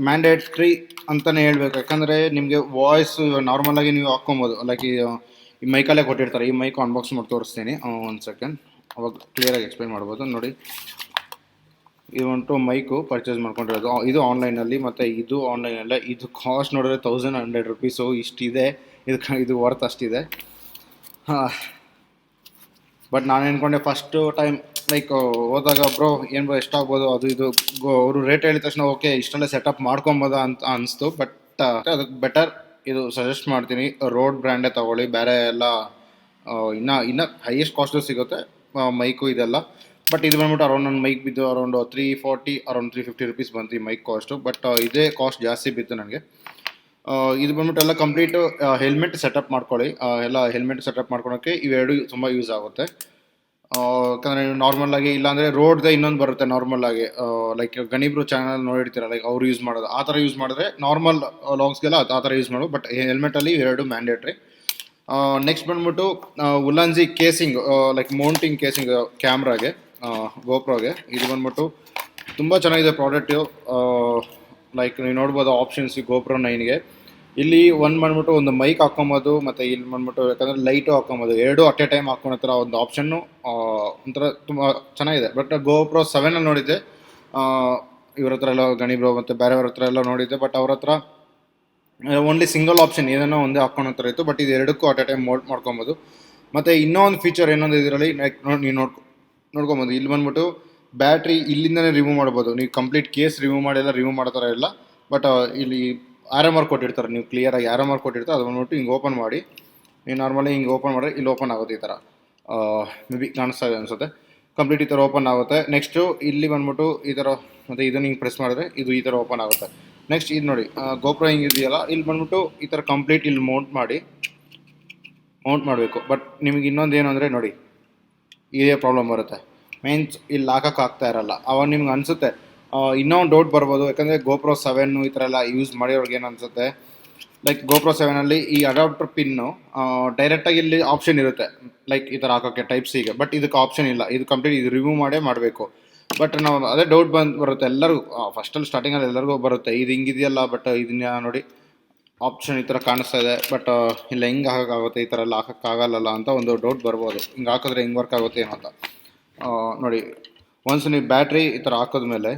ಮ್ಯಾಂಡೇಟ್ರಿ ಅಂತಲೇ ಹೇಳ್ಬೇಕು, ಯಾಕಂದರೆ ನಿಮಗೆ ವಾಯ್ಸು ನಾರ್ಮಲಾಗಿ ನೀವು ಹಾಕ್ಕೊಬೋದು. ಲೈಕ್ ಈ ಮೈಕಲ್ಲೇ ಕೊಟ್ಟಿರ್ತಾರೆ. ಈ ಮೈಕ್ ಅನ್ಬಾಕ್ಸ್ ಮಾಡಿ ತೋರಿಸ್ತೀನಿ, ಒಂದು ಸೆಕೆಂಡ್, ಅವಾಗ ಕ್ಲಿಯರಾಗಿ ಎಕ್ಸ್ಪ್ಲೈನ್ ಮಾಡ್ಬೋದು. ನೋಡಿ, ಇದು ಒಂಟು ಮೈಕು ಪರ್ಚೇಸ್ ಮಾಡ್ಕೊಂಡಿರೋದು, ಇದು ಆನ್ಲೈನಲ್ಲಿ. ಮತ್ತು ಇದು ಆನ್ಲೈನಲ್ಲೇ. ಇದು ಕಾಸ್ಟ್ ನೋಡಿದ್ರೆ 1100 ರೂಪೀಸು ಇಷ್ಟಿದೆ. ಇದು ವರ್ತ್ ಅಷ್ಟಿದೆ. ಬಟ್ ನಾನು ಅಂದ್ಕೊಂಡೆ ಫಸ್ಟು ಟೈಮ್ ಲೈಕ್ ಹೋದಾಗ ಬ್ರೋ ಏನು ಎಷ್ಟಾಗ್ಬೋದು ಅದು ಇದು ಅವರು ರೇಟ್ ಹೇಳಿದ ತಕ್ಷಣ ಓಕೆ ಇಷ್ಟೆಲ್ಲ ಸೆಟಪ್ ಮಾಡ್ಕೊಬೋದಾ ಅಂತ ಅನಿಸ್ತು. ಬಟ್ ಅದಕ್ಕೆ ಬೆಟರ್ ಇದು ಸಜೆಸ್ಟ್ ಮಾಡ್ತೀನಿ, ರೋಡ್ ಬ್ರ್ಯಾಂಡೇ ತೊಗೊಳ್ಳಿ. ಬೇರೆ ಎಲ್ಲ ಇನ್ನೂ ಹೈಯೆಸ್ಟ್ ಕಾಸ್ಟು ಸಿಗುತ್ತೆ ಮೈಕು ಇದೆಲ್ಲ. ಬಟ್ ಇದು ಬಂದ್ಬಿಟ್ಟು ಅರೌಂಡ್ ನನ್ನ ಮೈಕ್ ಬಿದ್ದು ಅರೌಂಡ್ 340 ಅರೌಂಡ್ 350 ರೂಪೀಸ್ ಬಂತು ಈ ಮೈಕ್ ಕಾಸ್ಟು. ಬಟ್ ಇದೇ ಕಾಸ್ಟ್ ಜಾಸ್ತಿ ಬಿತ್ತು ನನಗೆ. ಇದು ಬಂದ್ಬಿಟ್ಟು ಎಲ್ಲ ಕಂಪ್ಲೀಟು ಹೆಲ್ಮೆಟ್ ಸೆಟಪ್ ಮಾಡ್ಕೊಳ್ಳಿ. ಎಲ್ಲ ಹೆಲ್ಮೆಟ್ ಸೆಟಪ್ ಮಾಡ್ಕೊಳೋಕ್ಕೆ ಇವೆರಡು ತುಂಬ ಯೂಸ್ ಆಗುತ್ತೆ. ಯಾಕಂದರೆ ನೀವು ನಾರ್ಮಲಾಗಿ ಇಲ್ಲಾಂದರೆ ರೋಡ್ದೇ ಇನ್ನೊಂದು ಬರುತ್ತೆ ನಾರ್ಮಲಾಗಿ, ಲೈಕ್ ಗಣಿಬ್ರು ಚಾನಲ್ ನೋಡಿರ್ತೀರ, ಲೈಕ್ ಅವ್ರು ಯೂಸ್ ಮಾಡೋದು ಆ ಥರ ಯೂಸ್ ಮಾಡಿದ್ರೆ ನಾರ್ಮಲ್ ಲಾಗ್ಸ್ಗೆಲ್ಲ ಆ ಥರ ಯೂಸ್ ಮಾಡೋದು. ಬಟ್ ಹೆಲ್ಮೆಟಲ್ಲಿ ಇವೆರಡು ಮ್ಯಾಂಡೇಟ್ರಿ. ನೆಕ್ಸ್ಟ್ ಬಂದ್ಬಿಟ್ಟು ಉಲಾಂಜಿ ಕೇಸಿಂಗ್, ಲೈಕ್ ಮೌಂಟಿಂಗ್ ಕೇಸಿಂಗ್ ಕ್ಯಾಮ್ರಾಗೆ, ಗೋಪ್ರೋಗೆ. ಇದು ಬಂದ್ಬಿಟ್ಟು ತುಂಬ ಚೆನ್ನಾಗಿದೆ ಪ್ರಾಡಕ್ಟು. ಲೈಕ್ ನೀವು ನೋಡ್ಬೋದು ಆಪ್ಷನ್ಸ್ ಗೋಪ್ರೋ 9ಗೆ. ಇಲ್ಲಿ ಬಂದ್ಬಿಟ್ಟು ಒಂದು ಮೈಕ್ ಹಾಕ್ಕೊಬೋದು, ಮತ್ತು ಇಲ್ಲಿ ಬಂದ್ಬಿಟ್ಟು ಯಾಕಂದರೆ ಲೈಟು ಹಾಕ್ಕೊಬೋದು, ಎರಡು ಅಟ್ ಎ ಟೈಮ್ ಹಾಕ್ಕೊಳೋ ಥರ ಒಂದು ಆಪ್ಷನ್ನು ಒಂಥರ ತುಂಬ ಚೆನ್ನಾಗಿದೆ. ಬಟ್ GoPro 7 ನೋಡಿದ್ದೆ, ಇವ್ರ ಹತ್ರ ಎಲ್ಲ ಗಣಿಬ್ರೋ ಮತ್ತು ಬೇರೆಯವ್ರ ಹತ್ರ ಎಲ್ಲ ನೋಡಿದ್ದೆ. ಬಟ್ ಅವ್ರ ಹತ್ರ ಓನ್ಲಿ ಸಿಂಗಲ್ ಆಪ್ಷನ್ ಏನೇನೋ ಒಂದೇ ಹಾಕ್ಕೊಳೋ ಥರ ಇತ್ತು. ಬಟ್ ಇದು ಎರಡಕ್ಕೂ ಅಟ್ ಎ ಟೈಮ್ ಮೋಲ್ಟ್ ಮಾಡ್ಕೊಬೋದು. ಮತ್ತು ಇನ್ನೊಂದು ಫೀಚರ್ ಏನೊಂದು ಇದರಲ್ಲಿ ನೀವು ನೋಡ್ಕೊಬೋದು, ಇಲ್ಲಿ ಬಂದ್ಬಿಟ್ಟು ಬ್ಯಾಟ್ರಿ ಇಲ್ಲಿಂದನೇ ರಿಮೂವ್ ಮಾಡ್ಬೋದು. ನೀವು ಕಂಪ್ಲೀಟ್ ಕೇಸ್ ರಿಮೂವ್ ಮಾಡೋ ಥರ ಇಲ್ಲ. ಬಟ್ ಇಲ್ಲಿ ಆರೋ ಮಾರ್ಕ್ ಕೊಟ್ಟಿರ್ತಾರೆ, ನೀವು ಕ್ಲಿಯರಾಗಿ ಆರೋ ಮಾರ್ಕ್ ಕೊಟ್ಟಿರ್ತಾರೆ. ಅದು ಬಂದ್ಬಿಟ್ಟು ಹಿಂಗೆ ಓಪನ್ ಮಾಡಿ, ನೀವು ನಾರ್ಮಲಿ ಹಿಂಗೆ ಓಪನ್ ಮಾಡಿದ್ರೆ ಇಲ್ಲಿ ಓಪನ್ ಆಗುತ್ತೆ ಈ ಥರ. ಮೇ ಬಿ ಕಾಣಿಸ್ತಾ ಇದೆ ಅನಿಸುತ್ತೆ. ಕಂಪ್ಲೀಟ್ ಈ ಥರ ಓಪನ್ ಆಗುತ್ತೆ. ನೆಕ್ಸ್ಟು ಇಲ್ಲಿ ಬಂದ್ಬಿಟ್ಟು ಈ ಥರ, ಮತ್ತು ಇದನ್ನು ಹಿಂಗೆ ಪ್ರೆಸ್ ಮಾಡಿದ್ರೆ ಇದು ಈ ಥರ ಓಪನ್ ಆಗುತ್ತೆ. ನೆಕ್ಸ್ಟ್ ಇದು ನೋಡಿ, ಗೋಪ್ರೋ ಹಿಂಗೆ ಇದೆಯಲ್ಲ, ಇಲ್ಲಿ ಬಂದ್ಬಿಟ್ಟು ಈ ಥರ ಕಂಪ್ಲೀಟ್ ಇಲ್ಲಿ ಮೌಂಟ್ ಮಾಡಬೇಕು. ಬಟ್ ನಿಮಗೆ ಇನ್ನೊಂದು ಏನು ಅಂದರೆ ನೋಡಿ, ಇದೇ ಪ್ರಾಬ್ಲಮ್ ಬರುತ್ತೆ. ಮೀನ್ಸ್ ಇಲ್ಲಿ ಹಾಕೋಕ್ಕಾಗ್ತಾ ಇರಲ್ಲ. ಅವಾಗ ನಿಮ್ಗೆ ಅನಿಸುತ್ತೆ, ಇನ್ನೊಂದು ಡೌಟ್ ಬರ್ಬೋದು. ಯಾಕಂದರೆ GoPro 7 ಈ ಥರ ಎಲ್ಲ ಯೂಸ್ ಮಾಡಿರೋರ್ಗೆ ಏನು ಅನಿಸುತ್ತೆ, ಲೈಕ್ GoPro 7ಅಲ್ಲಿ ಈ ಅಡಾಪ್ಟರ್ ಪಿನ್ನು ಡೈರೆಕ್ಟಾಗಿ ಇಲ್ಲಿ ಆಪ್ಷನ್ ಇರುತ್ತೆ, ಲೈಕ್ ಈ ಥರ ಹಾಕೋಕ್ಕೆ ಟೈಪ್ ಸಿಗೆ. ಬಟ್ ಇದಕ್ಕೆ ಆಪ್ಷನ್ ಇಲ್ಲ, ಇದು ಕಂಪ್ಲೀಟ್ ಇದು ರಿಮೂವ್ ಮಾಡಬೇಕು. ಬಟ್ ನಾವು ಅದೇ ಡೌಟ್ ಬರುತ್ತೆ ಎಲ್ಲರಿಗೂ, ಫಸ್ಟಲ್ಲಿ ಸ್ಟಾರ್ಟಿಂಗಲ್ಲಿ ಎಲ್ಲರಿಗೂ ಬರುತ್ತೆ, ಇದು ಹಿಂಗಿದೆಯಲ್ಲ. ಬಟ್ ಇದನ್ನ ನೋಡಿ, ಆಪ್ಷನ್ ಈ ಥರ ಕಾಣಿಸ್ತಾ ಇದೆ, ಬಟ್ ಇಲ್ಲ ಹಿಂಗೆ ಹಾಕೋಕ್ಕಾಗುತ್ತೆ, ಈ ಥರ ಎಲ್ಲ ಹಾಕೋಕ್ಕಾಗಲ್ಲ ಅಂತ ಒಂದು ಡೌಟ್ ಬರ್ಬೋದು. ಹಿಂಗೆ ಹಾಕಿದ್ರೆ ಹಿಂಗೆ ವರ್ಕ್ ಆಗುತ್ತೆ ಏನೋ ಅಂತ. ನೋಡಿ, ಒನ್ಸ್ ನೀವು ಬ್ಯಾಟ್ರಿ ಈ ಥರ ಹಾಕಿದ್ಮೇಲೆ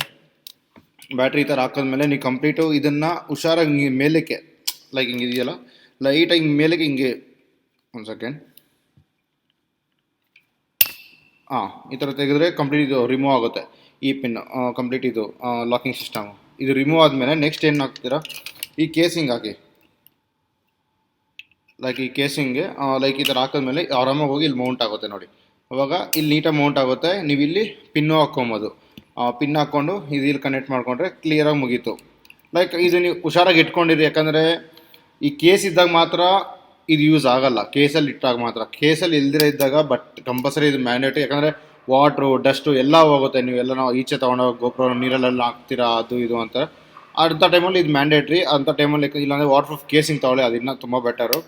ನೀವು ಕಂಪ್ಲೀಟು ಇದನ್ನು ಹುಷಾರಾಗಿ ಮೇಲಕ್ಕೆ, ಲೈಕ್ ಹಿಂಗೆ ಇದೆಯಲ್ಲ, ಲೈಟಾಗಿ ಹಿಂಗೆ ಮೇಲಕ್ಕೆ ಹಿಂಗೆ ಒಂದು ಸೆಕೆಂಡ್ ಈ ಥರ ತೆಗೆದ್ರೆ ಕಂಪ್ಲೀಟ್ ಇದು ರಿಮೂವ್ ಆಗುತ್ತೆ. ಈ ಪಿನ್ ಕಂಪ್ಲೀಟ್ ಇದು ಲಾಕಿಂಗ್ ಸಿಸ್ಟಮು ಇದು ರಿಮೂವ್ ಆದಮೇಲೆ ನೆಕ್ಸ್ಟ್ ಏನು ಹಾಕ್ತೀರಾ, ಈ ಕೇಸಿಂಗ್ ಹಾಕಿ. ಲೈಕ್ ಈ ಕೇಸಿಂಗ್ಗೆ ಲೈಕ್ ಈ ಥರ ಹಾಕಿದ್ಮೇಲೆ ಆರಾಮಾಗಿ ಹೋಗಿ ಇಲ್ಲಿ ಮೌಂಟ್ ಆಗುತ್ತೆ ನೋಡಿ. ಅವಾಗ ಇಲ್ಲಿ ನೀಟಾಗಿ ಮೌಂಟ್ ಆಗುತ್ತೆ. ನೀವು ಇಲ್ಲಿ ಪಿನ್ನು ಹಾಕ್ಕೊಬೋದು. ಪಿನ್ ಹಾಕ್ಕೊಂಡು ಇದು ಇಲ್ಲಿ ಕನೆಕ್ಟ್ ಮಾಡಿಕೊಂಡ್ರೆ ಕ್ಲಿಯರಾಗಿ ಮುಗೀತು. ಲೈಕ್ ಇದು ನೀವು ಹುಷಾರಾಗಿ ಇಟ್ಕೊಂಡಿರಿ, ಯಾಕಂದರೆ ಈ ಕೇಸ್ ಇದ್ದಾಗ ಮಾತ್ರ ಇದು ಯೂಸ್ ಆಗೋಲ್ಲ, ಕೇಸಲ್ಲಿ ಇಟ್ಟಾಗ ಮಾತ್ರ. ಕೇಸಲ್ಲಿ ಇಲ್ದಿರ ಇದ್ದಾಗ ಬಟ್ ಕಂಪಲ್ಸರಿ ಇದು ಮ್ಯಾಂಡೇಟ್ರಿ, ಯಾಕಂದರೆ ವಾಟ್ರು ಡಸ್ಟು ಎಲ್ಲ ಹೋಗುತ್ತೆ. ನೀವೆಲ್ಲ ನಾವು ಈಚೆ ತೊಗೊಂಡೋಗಿ GoPro ನೀರಲ್ಲೆಲ್ಲ ಹಾಕ್ತೀರಾ ಅದು ಇದು ಅಂತ. ಅಂಥ ಟೈಮಲ್ಲಿ ಇದು ಮ್ಯಾಂಡೇಟ್ರಿ. ಅಂಥ ಟೈಮಲ್ಲಿ ಇಲ್ಲಾಂದರೆ ವಾಟರ್ ಪ್ರೂಫ್ ಕೇಸಿಂಗ್ ತೊಗೊಳ್ಳಿ, ಅದನ್ನ ತುಂಬ ಬೆಟರು.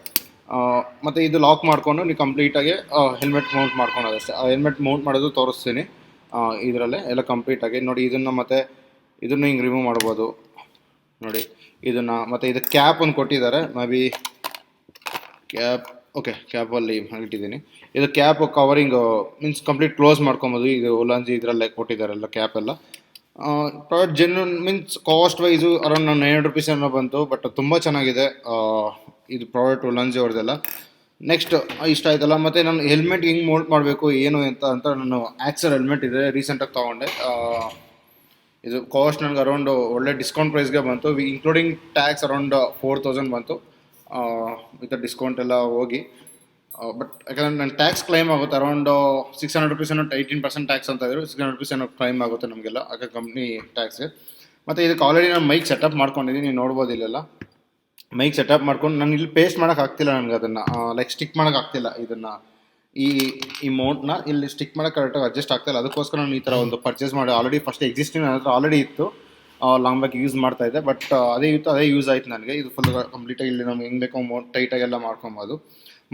ಮತ್ತು ಇದು ಲಾಕ್ ಮಾಡಿಕೊಂಡು ನೀವು ಕಂಪ್ಲೀಟಾಗಿ ಹೆಲ್ಮೆಟ್ ಮೌಂಟ್ ಮಾಡ್ಕೊಳೋದಷ್ಟೇ. ಹೆಲ್ಮೆಟ್ ಮೌಂಟ್ ಮಾಡೋದು ತೋರಿಸ್ತೀನಿ ಇದರಲ್ಲೇ ಎಲ್ಲ ಕಂಪ್ಲೀಟಾಗಿ ನೋಡಿ. ಇದನ್ನು ಮತ್ತು ಇದನ್ನು ಹಿಂಗೆ ರಿಮೂವ್ ಮಾಡ್ಬೋದು ನೋಡಿ ಇದನ್ನು. ಮತ್ತು ಇದು ಕ್ಯಾಪ್ ಒಂದು ಕೊಟ್ಟಿದ್ದಾರೆ, ಮೇ ಬಿ ಕ್ಯಾಪ್, ಓಕೆ ಕ್ಯಾಪಲ್ಲಿ ಇಟ್ಟಿದ್ದೀನಿ. ಇದು cap covering means complete close ಮಾಡ್ಕೊಬೋದು. ಇದು ಉಲ್ಲಂಜಿ ಇದರಲ್ಲೇ ಕೊಟ್ಟಿದ್ದಾರೆಲ್ಲ ಕ್ಯಾಪೆಲ್ಲ. Product genuine means cost wise around 900 rupees ಏನೋ ಬಂತು. ಬಟ್ ತುಂಬ ಚೆನ್ನಾಗಿದೆ ಇದು ಪ್ರಾಡಕ್ಟ್ ಉಲ್ಲಂಜಿ ಅವ್ರದ್ದೆಲ್ಲ. ನೆಕ್ಸ್ಟ್ ಇಷ್ಟ ಆಯ್ತಲ್ಲ. ಮತ್ತು ನಾನು ಹೆಲ್ಮೆಟ್ ಹಿಂಗೆ ಮೌಂಟ್ ಮಾಡಬೇಕು ಏನು ಅಂತ ನಾನು ಆಕ್ಸರ್ ಹೆಲ್ಮೆಟ್ ಇದೆ, ರೀಸೆಂಟಾಗಿ ತೊಗೊಂಡೆ. ಇದು ಕಾಸ್ಟ್ ನನಗೆ ಅರೌಂಡ್ ಒಳ್ಳೆ ಡಿಸ್ಕೌಂಟ್ ಪ್ರೈಸ್ಗೆ ಬಂತು, ಇನ್ಕ್ಲೂಡಿಂಗ್ ಟ್ಯಾಕ್ಸ್ ಅರೌಂಡ್ 4000 ಬಂತು ವಿತ್ ಡಿಸ್ಕೌಂಟ್ ಎಲ್ಲ ಹೋಗಿ. ಬಟ್ ಯಾಕಂದರೆ ನನ್ನ ಟ್ಯಾಕ್ಸ್ ಕ್ಲೈಮ್ ಆಗುತ್ತೆ ಅರೌಂಡ್ 600 rupees ಏನೋ 18% ಟ್ಯಾಕ್ಸ್ ಅಂತ ಇದ್ರು. 600 rupees ಏನೋ ಕ್ಲೈಮ್ ಆಗುತ್ತೆ ನಮಗೆಲ್ಲ, ಆಗ ಕಂಪ್ನಿ ಟ್ಯಾಕ್ಸ್ಗೆ. ಮತ್ತು ಇದಕ್ಕೆ ಆಲ್ರೆಡಿ ನಾನು ಮೈಕ್ ಸೆಟಪ್ ಮಾಡ್ಕೊಂಡಿದ್ದೀನಿ, ನೀವು ನೋಡ್ಬೋದು. ಇಲ್ಲೆಲ್ಲ ಮೈಕ್ ಸೆಟಪ್ ಮಾಡ್ಕೊಂಡು ನಾನು ಇಲ್ಲಿ ಪೇಸ್ಟ್ ಮಾಡೋಕೆ ಆಗ್ತಿಲ್ಲ, ನನಗೆ ಅದನ್ನು ಲೈಕ್ ಸ್ಟಿಕ್ ಮಾಡೋಕೆ ಆಗ್ತಿಲ್ಲ. ಇದನ್ನು ಈ ಮೌಂಟ್ನ ಇಲ್ಲಿ ಸ್ಟಿಕ್ ಮಾಡೋಕೆ ಕರೆಕ್ಟಾಗಿ ಅಡ್ಜಸ್ಟ್ ಆಗ್ತಾಯಿಲ್ಲ. ಅದಕ್ಕೋಸ್ಕರ ನಾನು ಈ ಥರ ಒಂದು ಪರ್ಚೇಸ್ ಮಾಡಿ ಆಲ್ರೆಡಿ ಫಸ್ಟ್ ಎಕ್ಸಿಸ್ಟಿಂಗ್ ನನ್ನ ಹತ್ರ ಆಲ್ರೆಡಿ ಇತ್ತು, ಲಾಂಗ್ ಬ್ಯಾಕ್ ಯೂಸ್ ಮಾಡ್ತಾಯಿದ್ದೆ. ಬಟ್ ಅದೇ ಯೂಸ್ ಆಯಿತು ನನಗೆ. ಇದು ಫುಲ್ ಕಂಪ್ಲೀಟಾಗಿ ಇಲ್ಲಿ ನಮ್ಗೆ ಹೆಂಗೆ ಬೇಕೋ ಮೌಂಟ್ ಟೈಟಾಗೆಲ್ಲ ಮಾಡ್ಕೊಬೋದು.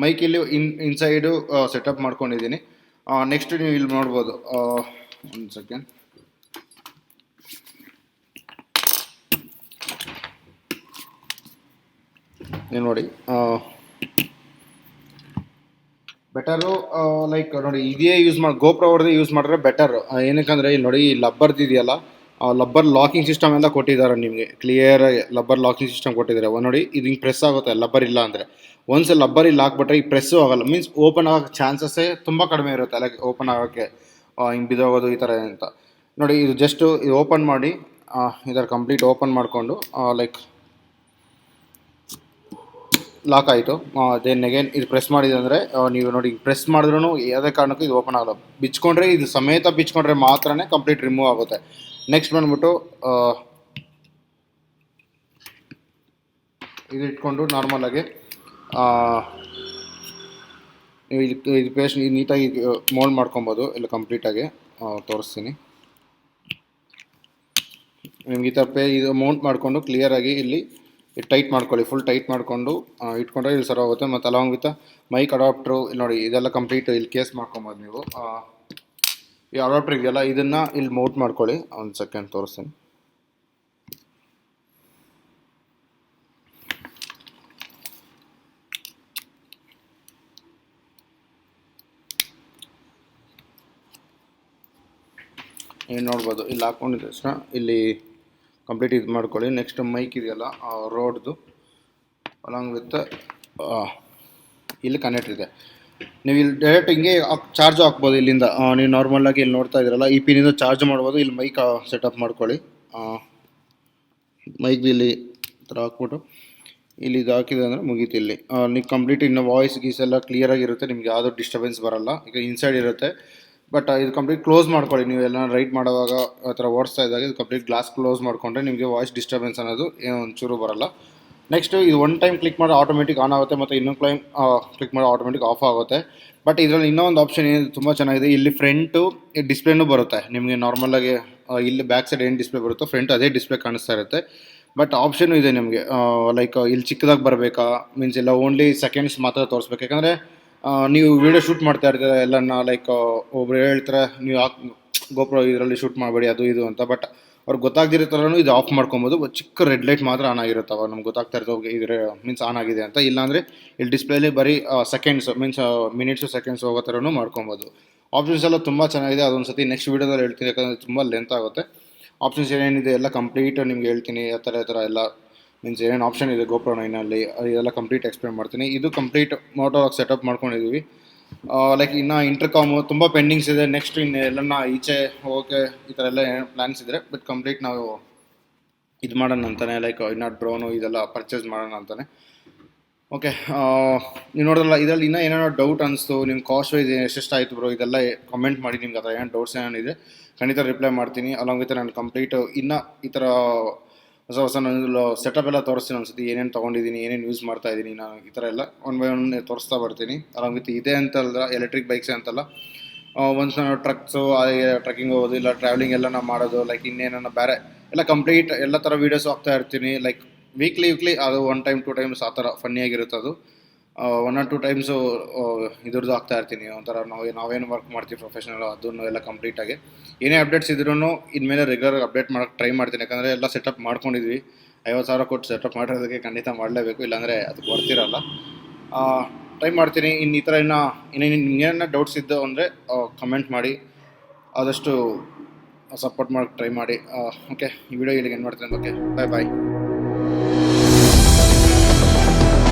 ಮೈಕ್ ಇಲ್ಲಿ ಇನ್ಸೈಡು ಸೆಟಪ್ ಮಾಡ್ಕೊಂಡಿದ್ದೀನಿ. ನೆಕ್ಸ್ಟ್ ನೀವು ಇಲ್ಲಿ ನೋಡ್ಬೋದು, ಒಂದು ಸೆಕೆಂಡ್ ನೀವು ನೋಡಿ, ಬೆಟರು ಲೈಕ್ ನೋಡಿ ಇದೇ ಯೂಸ್ ಮಾಡಿ GoPro ಅವ್ರದ್ದೇ ಯೂಸ್ ಮಾಡಿದ್ರೆ ಬೆಟರ್. ಏನಕ್ಕಂದರೆ ಇಲ್ಲಿ ನೋಡಿ, ಈ ಲಬ್ಬರ್ದಿದೆಯಲ್ಲ, ಲಬ್ಬರ್ ಲಾಕಿಂಗ್ ಸಿಸ್ಟಮ್ ಎಲ್ಲ ಕೊಟ್ಟಿದ್ದಾರೆ ನಿಮಗೆ, ಕ್ಲಿಯರ್ ಲಬ್ಬರ್ ಲಾಕಿಂಗ್ ಸಿಸ್ಟಮ್ ಕೊಟ್ಟಿದ್ದಾರೆ. ನೋಡಿ ಇದು ಹಿಂಗೆ ಪ್ರೆಸ್ ಆಗುತ್ತೆ, ಲಬ್ಬರ್ ಇಲ್ಲ ಅಂದರೆ. ಒನ್ಸ್ ಲಬ್ಬರ್ ಇಲ್ಲಿ ಹಾಕ್ಬಿಟ್ರೆ ಈ ಪ್ರೆಸ್ಸು ಆಗೋಲ್ಲ, ಮೀನ್ಸ್ ಓಪನ್ ಆಗೋಕ್ಕೆ ಚಾನ್ಸಸ್ಸೇ ತುಂಬ ಕಡಿಮೆ ಇರುತ್ತೆ. ಲೈಕ್ ಓಪನ್ ಆಗೋಕ್ಕೆ ಹಿಂಗೆ ಬಿದ್ದೋಗೋದು ಈ ಥರ ಅಂತ. ನೋಡಿ ಇದು ಜಸ್ಟು ಇದು ಓಪನ್ ಮಾಡಿ, ಇದರ ಕಂಪ್ಲೀಟ್ ಓಪನ್ ಮಾಡಿಕೊಂಡು ಲೈಕ್ ಲಾಕ್ ಆಯಿತು. ದೆನ್ ಅಗೇನ್ ಇದು ಪ್ರೆಸ್ ಮಾಡಿದೆ ಅಂದರೆ ನೀವು ನೋಡಿ ಪ್ರೆಸ್ ಮಾಡಿದ್ರೂ ಯಾವುದೇ ಕಾರಣಕ್ಕೂ ಇದು ಓಪನ್ ಆಗಲ್ಲ. ಬಿಚ್ಕೊಂಡ್ರೆ ಇದು ಸಮೇತ ಬಿಚ್ಕೊಂಡ್ರೆ ಮಾತ್ರನೇ ಕಂಪ್ಲೀಟ್ ರಿಮೂವ್ ಆಗುತ್ತೆ. ನೆಕ್ಸ್ಟ್ ಬಂದ್ಬಿಟ್ಟು ಇದು ಇಟ್ಕೊಂಡು ನಾರ್ಮಲಾಗಿ ನೀವು ಇದು ಪೇಸ್ಟ್ ನೀಟಾಗಿ ಮೋಲ್ಡ್ ಮಾಡ್ಕೊಬೋದು. ಇಲ್ಲ ಕಂಪ್ಲೀಟಾಗಿ ತೋರಿಸ್ತೀನಿ ನಿಮ್ಗೆ. ಈ ಥರ ಇದು ಮೌಂಟ್ ಮಾಡಿಕೊಂಡು ಕ್ಲಿಯರಾಗಿ ಇಲ್ಲಿ ಟೈಟ್ ಮಾಡ್ಕೊಳ್ಳಿ, ಫುಲ್ ಟೈಟ್ ಮಾಡಿಕೊಂಡು ಇಟ್ಕೊಂಡ್ರೆ ಇಲ್ಲಿ ಸರ್ ಹೋಗುತ್ತೆ. ಮತ್ತು ಅಲಾಂಗ್ ವಿತ್ ಮೈಕ್ ಅಡಾಪ್ಟ್ರು ಇಲ್ಲಿ ನೋಡಿ, ಇದೆಲ್ಲ ಕಂಪ್ಲೀಟ್ ಇಲ್ಲಿ ಕೇಸ್ ಮಾಡ್ಕೊಬೋದು ನೀವು. ಈ ಅಡಾಪ್ಟರ್ ಇದೆಯಲ್ಲ, ಇದನ್ನು ಇಲ್ಲಿ ಮೌಂಟ್ ಮಾಡ್ಕೊಳ್ಳಿ. ಒಂದು ಸೆಕೆಂಡ್ ತೋರಿಸ್ತೀನಿ. ಏನು ನೋಡ್ಬೋದು, ಇಲ್ಲಿ ಹಾಕ್ಕೊಂಡಿದ್ದ ತಕ್ಷಣ ಇಲ್ಲಿ ಕಂಪ್ಲೀಟ್ ಇದು ಮಾಡ್ಕೊಳ್ಳಿ. ನೆಕ್ಸ್ಟ್ ಮೈಕ್ ಇದೆಯಲ್ಲ ರೋಡ್ದು, ಅಲಾಂಗ್ ವಿತ್ ಇಲ್ಲಿ ಕನೆಕ್ಟ್ ಇದೆ. ನೀವು ಇಲ್ಲಿ ಡೈರೆಕ್ಟ್ ಹಿಂಗೆ ಚಾರ್ಜ್ ಹಾಕ್ಬೋದು ಇಲ್ಲಿಂದ. ನೀವು ನಾರ್ಮಲಾಗಿ ಇಲ್ಲಿ ನೋಡ್ತಾ ಇದ್ದೀರಲ್ಲ, ಈ ಪಿನಿಂದ ಚಾರ್ಜ್ ಮಾಡ್ಬೋದು. ಇಲ್ಲಿ ಮೈಕ್ ಸೆಟಪ್ ಮಾಡ್ಕೊಳ್ಳಿ. ಮೈಕ್ ಇಲ್ಲಿ ಥರ ಹಾಕ್ಬಿಟ್ಟು ಇಲ್ಲಿ ಇದು ಹಾಕಿದೆ ಅಂದರೆ ಮುಗೀತು. ಇಲ್ಲಿ ನೀವು ಕಂಪ್ಲೀಟ್ ಇನ್ನು ವಾಯ್ಸ್ ಗೀಸ್ ಎಲ್ಲ ಕ್ಲಿಯರಾಗಿರುತ್ತೆ, ನಿಮ್ಗೆ ಯಾವುದೋ ಡಿಸ್ಟರ್ಬೆನ್ಸ್ ಬರೋಲ್ಲ. ಈಗ ಇನ್ಸೈಡ್ ಇರುತ್ತೆ, ಬಟ್ ಇದು ಕಂಪ್ಲೀಟ್ ಕ್ಲೋಸ್ ಮಾಡ್ಕೊಳ್ಳಿ. ನೀವು ಎಲ್ಲ ರೈಡ್ ಮಾಡುವಾಗ ಆ ಥರ ಓಡಿಸ್ತಾ ಇದ್ದಾಗ ಇದು ಕಂಪ್ಲೀಟ್ ಗ್ಲಾಸ್ ಕ್ಲೋಸ್ ಮಾಡಿಕೊಂಡ್ರೆ ನಿಮಗೆ ವಾಯ್ಸ್ ಡಿಸ್ಟರ್ಬೆನ್ಸ್ ಅನ್ನೋದು ಏನೋ ಒಂಚೂರು ಬರೋಲ್ಲ. ನೆಕ್ಸ್ಟು ಇದು ಒನ್ ಟೈಮ್ ಕ್ಲಿಕ್ ಮಾಡಿ ಆಟೋಮೆಟಿಕ್ ಆನ್ ಆಗುತ್ತೆ, ಮತ್ತು ಇನ್ನೊಂದು ಟೈಮ್ ಕ್ಲಿಕ್ ಮಾಡಿ ಆಟೋಮೆಟಿಕ್ ಆಫ್ ಆಗುತ್ತೆ. ಬಟ್ ಇದರಲ್ಲಿ ಇನ್ನೊಂದು ಆಪ್ಷನ್ ಏನು ತುಂಬ ಚೆನ್ನಾಗಿದೆ, ಇಲ್ಲಿ ಫ್ರಂಟು ಡಿಸ್ಪ್ಲೇನೂ ಬರುತ್ತೆ ನಿಮಗೆ. ನಾರ್ಮಲಾಗಿ ಇಲ್ಲಿ ಬ್ಯಾಕ್ ಸೈಡ್ ಏನು ಡಿಸ್ಪ್ಲೇ ಬರುತ್ತೋ ಫ್ರಂಟ್ ಅದೇ ಡಿಸ್ಪ್ಲೇ ಕಾಣಿಸ್ತಾ ಇರುತ್ತೆ. ಬಟ್ ಆಪ್ಷನು ಇದೆ ನಿಮಗೆ, ಲೈಕ್ ಇಲ್ಲಿ ಚಿಕ್ಕದಾಗಿ ಬರಬೇಕಾ, ಮೀನ್ಸ್ ಎಲ್ಲ ಓನ್ಲಿ ಸೆಕೆಂಡ್ಸ್ ಮಾತ್ರ ತೋರಿಸ್ಬೇಕು. ಯಾಕಂದರೆ ನೀವು ವೀಡಿಯೋ ಶೂಟ್ ಮಾಡ್ತಾ ಇರ್ತೀರ ಎಲ್ಲನ, ಲೈಕ್ ಒಬ್ರು ಹೇಳ್ತಾರೆ ನೀವು ಗೋಪ್ರೋ ಇದರಲ್ಲಿ ಶೂಟ್ ಮಾಡಬೇಡಿ ಅದು ಇದು ಅಂತ. ಬಟ್ ಅವ್ರಿಗೆ ಗೊತ್ತಾಗದಿರೋ ಥರನೂ ಇದು ಆಫ್ ಮಾಡ್ಕೊಬೋದು. ಚಿಕ್ಕ ರೆಡ್ ಲೈಟ್ ಮಾತ್ರ ಆನ್ ಆಗಿರುತ್ತೆ, ಅವಾಗ ನಮ್ಗೆ ಗೊತ್ತಾಗ್ತಾ ಇರ್ತವೆ ಇದ್ರೆ ಮೀನ್ಸ್ ಆನ್ ಆಗಿದೆ ಅಂತ. ಇಲ್ಲಾಂದರೆ ಇಲ್ಲಿ ಡಿಸ್ಪ್ಲೇಲಿ ಬರೀ ಸೆಕೆಂಡ್ಸ್ ಮೀನ್ಸ್ ಮಿನಿಟ್ಸು ಸೆಕೆಂಡ್ಸ್ ಹೋಗೋ ಥರನೂ ಮಾಡ್ಕೊಬೋದು. ಆಪ್ಷನ್ಸ್ ಎಲ್ಲ ತುಂಬ ಚೆನ್ನಾಗಿದೆ. ಅದೊಂದು ಸತಿ ನೆಕ್ಸ್ಟ್ ವೀಡಿಯೋದಲ್ಲಿ ಹೇಳ್ತೀನಿ, ಯಾಕಂದರೆ ತುಂಬ ಲೆಂತ್ ಆಗುತ್ತೆ. ಆಪ್ಷನ್ಸ್ ಏನೇನಿದೆ ಎಲ್ಲ ಕಂಪ್ಲೀಟ್ ನಿಮ್ಗೆ ಹೇಳ್ತೀನಿ. ಆ ಥರ ಎಲ್ಲ ಮೀನ್ಸ್ ಏನೇನು ಆಪ್ಷನ್ ಇದೆ GoPro 9ಅಲ್ಲಿ ಅದೆಲ್ಲ ಕಂಪ್ಲೀಟ್ ಎಕ್ಸ್ಪ್ಲೇನ್ ಮಾಡ್ತೀನಿ. ಇದು ಕಂಪ್ಲೀಟ್ ಮೋಟೋಲಾಗ್ ಸೆಟಪ್ ಮಾಡ್ಕೊಂಡಿದ್ದೀವಿ. ಲೈಕ್ ಇನ್ನು ಇಂಟರ್ಕಾಮು ತುಂಬ ಪೆಂಡಿಂಗ್ಸ್ ಇದೆ. ನೆಕ್ಸ್ಟ್ ಇನ್ನು ಎಲ್ಲನ ಈಚೆ ಹೋಗೋಕ್ಕೆ ಈ ಥರ ಎಲ್ಲ ಏನು ಪ್ಲ್ಯಾನ್ಸ್ ಇದ್ದರೆ, ಬಟ್ ಕಂಪ್ಲೀಟ್ ನಾವು ಇದು ಮಾಡೋಣ ಅಂತಾನೆ, ಲೈಕ್ ಇನ್ನು ಡ್ರೋನು ಇದೆಲ್ಲ ಪರ್ಚೇಸ್ ಮಾಡೋಣ ಅಂತಾನೆ. ಓಕೆ, ನೀವು ನೋಡಿದ್ರಲ್ಲ, ಇದರಲ್ಲಿ ಇನ್ನೂ ಏನೇನೋ ಡೌಟ್ ಅನಿಸ್ತು, ನಿಮ್ಮ ಕಾಸ್ಟ್ ವೈಸ್ ಎಷ್ಟೆಷ್ಟಾಯಿತು ಬ್ರೋ, ಇದೆಲ್ಲ ಕಮೆಂಟ್ ಮಾಡಿ. ನಿಮ್ಗೆ ಆ ಥರ ಏನು ಡೌಟ್ಸ್ ಏನೇನಿದೆ ಖಂಡಿತ ರಿಪ್ಲೈ ಮಾಡ್ತೀನಿ. ಅಲಾಂಗ್ ವಿತ್ ನಾನು ಕಂಪ್ಲೀಟ್ ಇನ್ನೂ ಈ ಥರ ಹೊಸ ನಾನು ಸೆಟಪ್ ಎಲ್ಲ ತೋರಿಸ್ತೀನಿ ಅನ್ಸುತ್ತೆ. ಏನೇನು ತೊಗೊಂಡಿದ್ದೀನಿ, ಏನೇನು ಯೂಸ್ ಮಾಡ್ತಾ ಇದ್ದೀನಿ ನಾನು, ಈ ಥರ ಎಲ್ಲ ಒನ್ ಬೈ ಒನ್ ತೋರಿಸ್ತಾ ಬರ್ತೀನಿ. ಅಲಾಂಗ್ ವಿತ್ ಇದೆ ಅಂತಲ್ಲ, ಎಲೆಕ್ಟ್ರಿಕ್ ಬೈಕ್ಸೇ ಅಂತಲ್ಲ, ಒನ್ಸ್ ನಾವು ಟ್ರಕ್ಸು ಟ್ರಕ್ಕಿಂಗ್ ಹೋಗೋದು ಇಲ್ಲ ಟ್ರಾವೆಲಿಂಗ್ ಎಲ್ಲ ನಾವು ಮಾಡೋದು, ಲೈಕ್ ಇನ್ನೇನ ಬೇರೆ ಎಲ್ಲ ಕಂಪ್ಲೀಟ್ ಎಲ್ಲ ಥರ ವೀಡಿಯೋಸ್ ಹಾಕ್ತಾ ಇರ್ತೀನಿ. ಲೈಕ್ ವೀಕ್ಲಿ ಅದು 1 ಟೈಮ್ 2 ಟೈಮ್ಸ್ ಆ ಥರ ಫನ್ನಿಯಾಗಿರುತ್ತೆ. ಅದು 1 or 2 ಟೈಮ್ಸು ಇದ್ರದ್ದು ಆಗ್ತಾ ಇರ್ತೀನಿ. ಒಂಥರ ನಾವೇನು ವರ್ಕ್ ಮಾಡ್ತೀವಿ ಪ್ರೊಫೆಷನಲ್, ಅದನ್ನು ಎಲ್ಲ ಕಂಪ್ಲೀಟಾಗಿ ಏನೇ ಅಪ್ಡೇಟ್ಸ್ ಇದ್ರೂ ಇನ್ಮೇಲೆ ರೆಗ್ಯುಲರ್ ಅಪ್ಡೇಟ್ ಮಾಡೋಕ್ಕೆ ಟ್ರೈ ಮಾಡ್ತೀನಿ. ಯಾಕಂದರೆ ಎಲ್ಲ ಸೆಟಪ್ ಮಾಡ್ಕೊಂಡಿದ್ವಿ, 50,000 ಕೊಟ್ಟು ಸೆಟಪ್ ಮಾಡೋದಕ್ಕೆ ಖಂಡಿತ ಮಾಡಲೇಬೇಕು, ಇಲ್ಲಾಂದರೆ ಅದಕ್ಕೆ ಬರ್ತಿರಲ್ಲ. ಟ್ರೈ ಮಾಡ್ತೀನಿ. ಇನ್ನು ಈ ಥರ ಇನ್ನೇನು ನಿಮಗೇನ ಡೌಟ್ಸ್ ಇದ್ದು ಅಂದರೆ ಕಮೆಂಟ್ ಮಾಡಿ, ಆದಷ್ಟು ಸಪೋರ್ಟ್ ಮಾಡೋಕ್ಕೆ ಟ್ರೈ ಮಾಡಿ. ಓಕೆ, ಈ ವಿಡಿಯೋ ಇಲ್ಲಿಗೆ ಏನು ಮಾಡ್ತೀನಿ. ಓಕೆ, ಬಾಯ್.